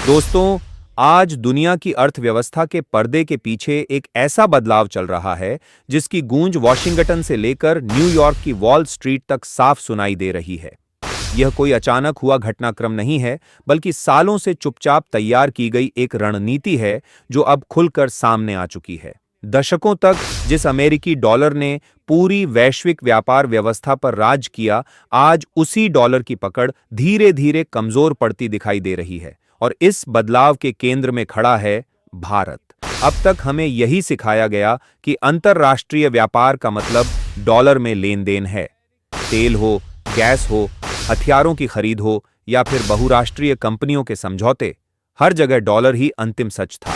दोस्तों, आज दुनिया की अर्थव्यवस्था के पर्दे के पीछे एक ऐसा बदलाव चल रहा है जिसकी गूंज वॉशिंगटन से लेकर न्यूयॉर्क की वॉल स्ट्रीट तक साफ सुनाई दे रही है। यह कोई अचानक हुआ घटनाक्रम नहीं है, बल्कि सालों से चुपचाप तैयार की गई एक रणनीति है जो अब खुलकर सामने आ चुकी है। दशकों तक जिस अमेरिकी डॉलर ने पूरी वैश्विक व्यापार व्यवस्था पर राज किया, आज उसी डॉलर की पकड़ धीरे धीरे कमजोर पड़ती दिखाई दे रही है और इस बदलाव के केंद्र में खड़ा है भारत। अब तक हमें यही सिखाया गया कि अंतर्राष्ट्रीय व्यापार का मतलब डॉलर में लेन देन है। तेल हो, गैस हो, हथियारों की खरीद हो या फिर बहुराष्ट्रीय कंपनियों के समझौते, हर जगह डॉलर ही अंतिम सच था।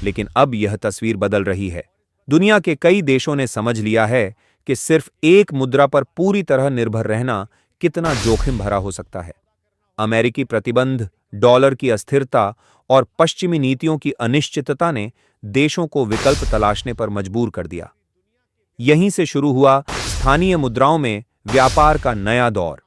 लेकिन अब यह तस्वीर बदल रही है। दुनिया के कई देशों ने समझ लिया है कि सिर्फ एक मुद्रा पर पूरी तरह निर्भर रहना कितना जोखिम भरा हो सकता है। अमेरिकी प्रतिबंध, डॉलर की अस्थिरता और पश्चिमी नीतियों की अनिश्चितता ने देशों को विकल्प तलाशने पर मजबूर कर दिया। यहीं से शुरू हुआ स्थानीय मुद्राओं में व्यापार का नया दौर।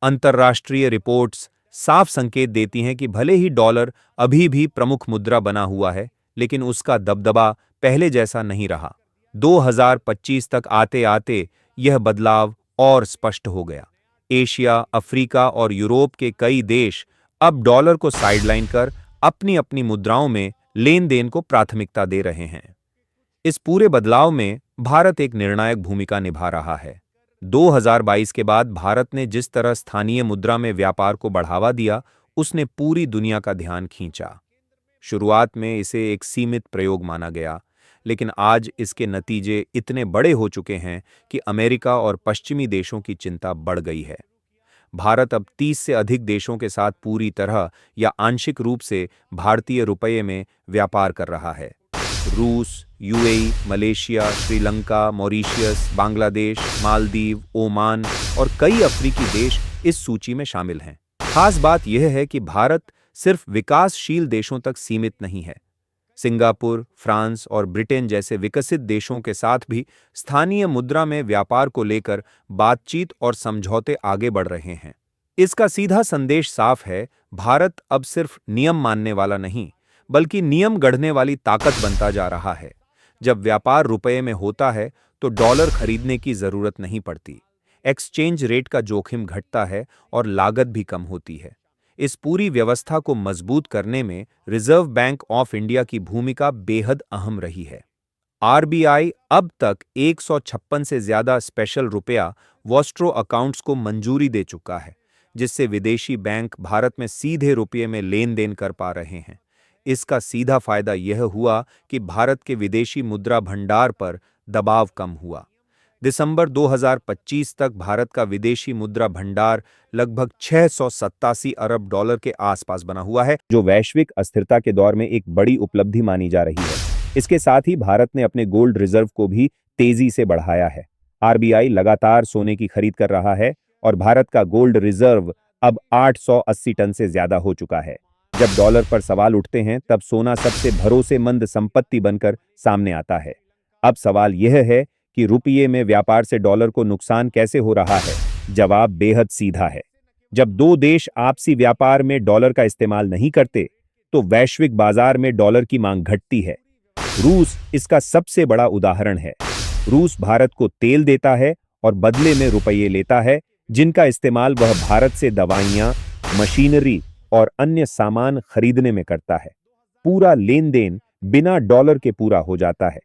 अंतर्राष्ट्रीय रिपोर्ट्स साफ संकेत देती हैं कि भले ही डॉलर अभी भी प्रमुख मुद्रा बना हुआ है, लेकिन उसका दबदबा पहले जैसा नहीं रहा। 2025 तक आते आते यह बदलाव और स्पष्ट हो गया। एशिया, अफ्रीका और यूरोप के कई देश अब डॉलर को साइडलाइन कर अपनी अपनी मुद्राओं में लेन देन को प्राथमिकता दे रहे हैं। इस पूरे बदलाव में भारत एक निर्णायक भूमिका निभा रहा है। 2022 के बाद भारत ने जिस तरह स्थानीय मुद्रा में व्यापार को बढ़ावा दिया, उसने पूरी दुनिया का ध्यान खींचा। शुरुआत में इसे एक सीमित प्रयोग माना गया, लेकिन आज इसके नतीजे इतने बड़े हो चुके हैं कि अमेरिका और पश्चिमी देशों की चिंता बढ़ गई है। भारत अब 30 से अधिक देशों के साथ पूरी तरह या आंशिक रूप से भारतीय रुपये में व्यापार कर रहा है। रूस, UAE, Malaysia, Sri Lanka, Mauritius, Bangladesh, Maldives, Oman और कई अफ्रीकी देश इस सूची में शामिल हैं। खास बात यह है कि भारत सिर्फ विकासशील देशों तक सीमित नहीं है। सिंगापुर, फ्रांस और ब्रिटेन जैसे विकसित देशों के साथ भी स्थानीय मुद्रा में व्यापार को लेकर बातचीत और समझौते आगे बढ़ रहे हैं। इसका सीधा संदेश साफ है, भारत अब सिर्फ नियम मानने वाला नहीं, बल्कि नियम गढ़ने वाली ताकत बनता जा रहा है। जब व्यापार रुपये में होता है, तो डॉलर खरीदने की जरूरत नहीं पड़ती। एक्सचेंज रेट का जोखिम घटता है और लागत भी कम होती है। इस पूरी व्यवस्था को मजबूत करने में रिजर्व बैंक ऑफ इंडिया की भूमिका बेहद अहम रही है। आरबीआई अब तक 156 से ज्यादा स्पेशल रुपया वॉस्ट्रो अकाउंट्स को मंजूरी दे चुका है, जिससे विदेशी बैंक भारत में सीधे रुपये में लेन देन कर पा रहे हैं। इसका सीधा फायदा यह हुआ कि भारत के विदेशी मुद्रा भंडार पर दबाव कम हुआ। दिसंबर 2025 तक भारत का विदेशी मुद्रा भंडार लगभग 687 अरब डॉलर के आसपास बना हुआ है, जो वैश्विक अस्थिरता के दौर में एक बड़ी उपलब्धि मानी जा रही है। इसके साथ ही भारत ने अपने गोल्ड रिजर्व को भी तेजी से बढ़ाया है। आरबीआई लगातार सोने की खरीद कर रहा है और भारत का गोल्ड रिजर्व अब 880 टन से ज्यादा हो चुका है। जब डॉलर पर सवाल उठते हैं, तब सोना सबसे भरोसेमंद संपत्ति बनकर सामने आता है। अब सवाल यह है कि रुपये में व्यापार से डॉलर को नुकसान कैसे हो रहा है? जवाब बेहद सीधा है। जब दो देश आपसी व्यापार में डॉलर का इस्तेमाल नहीं करते, तो वैश्विक बाजार में डॉलर की मांग घटती है। रूस इसका सबसे बड़ा उदाहरण है। रूस भारत को तेल देता है और बदले में रुपये लेता है, जिनका इस्तेमाल वह भारत से दवाइयां, मशीनरी और अन्य सामान खरीदने में करता है। पूरा लेन देन बिना डॉलर के पूरा हो जाता है।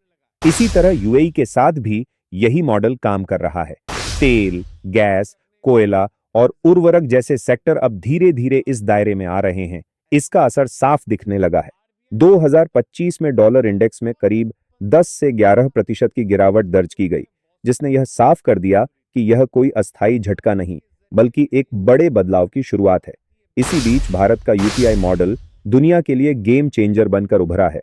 इसी तरह यूएई के साथ भी यही मॉडल काम कर रहा है। तेल, गैस, कोयला और उर्वरक जैसे सेक्टर अब धीरे धीरे इस दायरे में आ रहे हैं। इसका असर साफ दिखने लगा है। 2025 में डॉलर इंडेक्स में करीब 10 से 11% की गिरावट दर्ज की गई, जिसने यह साफ कर दिया कि यह कोई अस्थायी झटका नहीं, बल्कि एक बड़े बदलाव की शुरुआत है। इसी बीच भारत का यूपीआई मॉडल दुनिया के लिए गेम चेंजर बनकर उभरा है।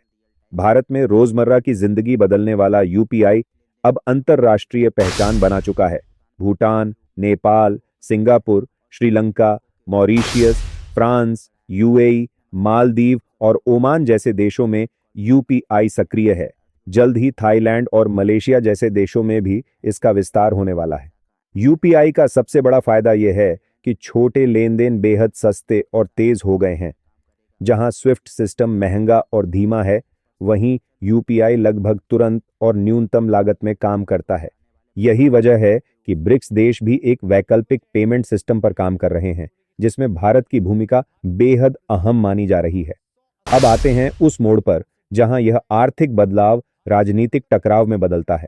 भारत में रोजमर्रा की जिंदगी बदलने वाला यूपीआई अब अंतर्राष्ट्रीय पहचान बना चुका है। Bhutan, Nepal, Singapore, Sri Lanka, Mauritius, France, UAE, Maldives और ओमान जैसे देशों में यूपीआई सक्रिय है। जल्द ही थाईलैंड और मलेशिया जैसे देशों में भी इसका विस्तार होने वाला है। यूपीआई का सबसे बड़ा फायदा यह है कि छोटे लेन देन बेहद सस्ते और तेज हो गए हैं। जहां स्विफ्ट सिस्टम महंगा और धीमा है, वहीं यूपीआई लगभग तुरंत और न्यूनतम लागत में काम करता है। यही वजह है कि ब्रिक्स देश भी एक वैकल्पिक पेमेंट सिस्टम पर काम कर रहे हैं, जिसमें भारत की भूमिका बेहद अहम मानी जा रही है। अब आते हैं उस मोड़ पर जहां यह आर्थिक बदलाव राजनीतिक टकराव में बदलता है।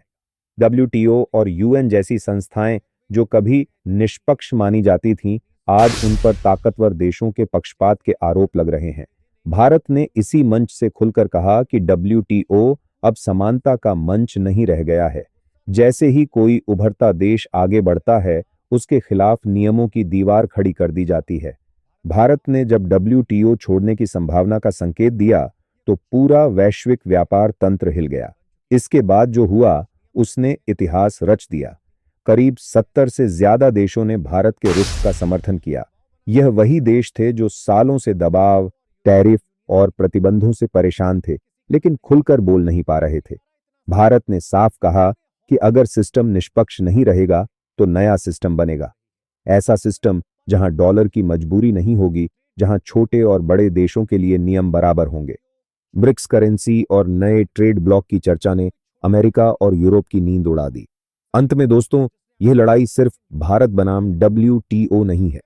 डब्ल्यूटीओ और यूएन जैसी संस्थाएं जो कभी निष्पक्ष मानी जाती थीं, आज उन पर ताकतवर देशों के पक्षपात के आरोप लग रहे हैं। भारत ने इसी मंच से खुलकर कहा कि डब्ल्यूटीओ अब समानता का मंच नहीं रह गया है। जैसे ही कोई उभरता देश आगे बढ़ता है, उसके खिलाफ नियमों की दीवार खड़ी कर दी जाती है। भारत ने जब डब्ल्यूटीओ छोड़ने की संभावना का संकेत दिया, तो पूरा वैश्विक व्यापार तंत्र हिल गया। इसके बाद जो हुआ, उसने इतिहास रच दिया। करीब 70 से ज्यादा देशों ने भारत के रुख का समर्थन किया। यह वही देश थे जो सालों से दबाव, टैरिफ और प्रतिबंधों से परेशान थे, लेकिन खुलकर बोल नहीं पा रहे थे। भारत ने साफ कहा कि अगर सिस्टम निष्पक्ष नहीं रहेगा, तो नया सिस्टम बनेगा। ऐसा सिस्टम जहां डॉलर की मजबूरी नहीं होगी, जहां छोटे और बड़े देशों के लिए नियम बराबर होंगे। ब्रिक्स करेंसी और नए ट्रेड ब्लॉक की चर्चा ने अमेरिका और यूरोप की नींद उड़ा दी। अंत में दोस्तों, यह लड़ाई सिर्फ भारत बनाम डब्ल्यूटीओ नहीं है,